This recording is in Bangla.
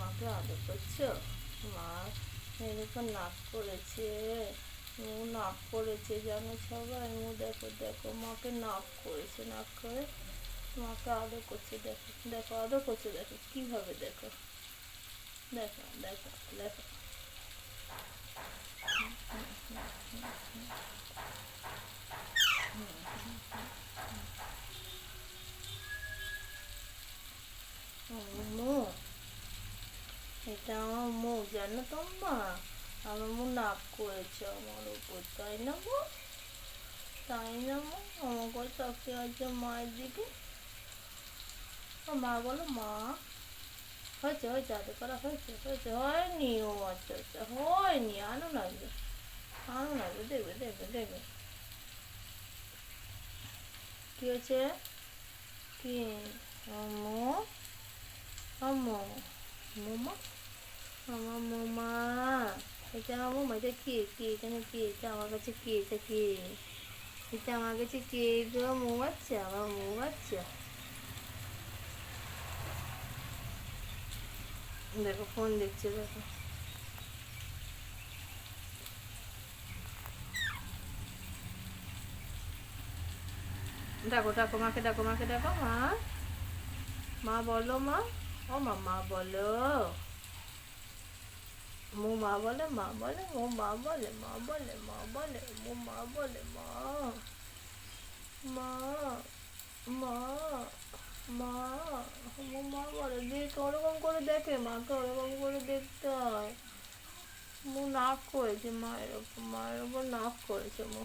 মাকে আদর করছো? মা এরকম নাক করেছে, নাক করেছে জানো সবাই, দেখো দেখো মাকে নাক করেছে, নাক করে মাকে আদর করছে, দেখো দেখো আদর করছে, দেখো কিভাবে, দেখো দেখো দেখো দেখো। মুখ, এটা আমার মুখ জানো তো মা, আমার মুখ নাক করেছে আমার উপর, তাই না মা? তাই না মা? আমার করে তাকিয়ে আছে মায়ের দিকে। মা বলো মা, হয়েছে হয়েছে আদর করা হয়েছে হয়েছে, হয়নি, ও আচ্ছা আচ্ছা হয়নি, আনো না গো, আনো না গো, দেখবে দেখবে দেখবে কি হয়েছে, কি আম্মু, আম্মু, মোমা, আমার মোমা, এটা আমার মোমা, এটা কি কি, এখানে কি, এটা আমার কাছে কি, এটা কি, এটা আমার কাছে কি গো, মৌ বাচ্চা, আমার মৌ বাচ্চা। দেখো ফোন দেখছে, দেখো ডাকো ডাকো মাকে, ডাকো মাকে, ডাকো মা, মা বলো মা, ও মা, মা বলো, মো মা বলে, মা বলে, মো মা বলে, মা বলে, মা বলে, মো মা বলে, মা, মা, মা, মা, মো মা বলে, দেখ ওরকম করে দেখে, মাকে ওরকম করে দেখতে হয়। মো নাক করেছে মায়ের ওপর, মায়ের ওপর নাক করেছে মো।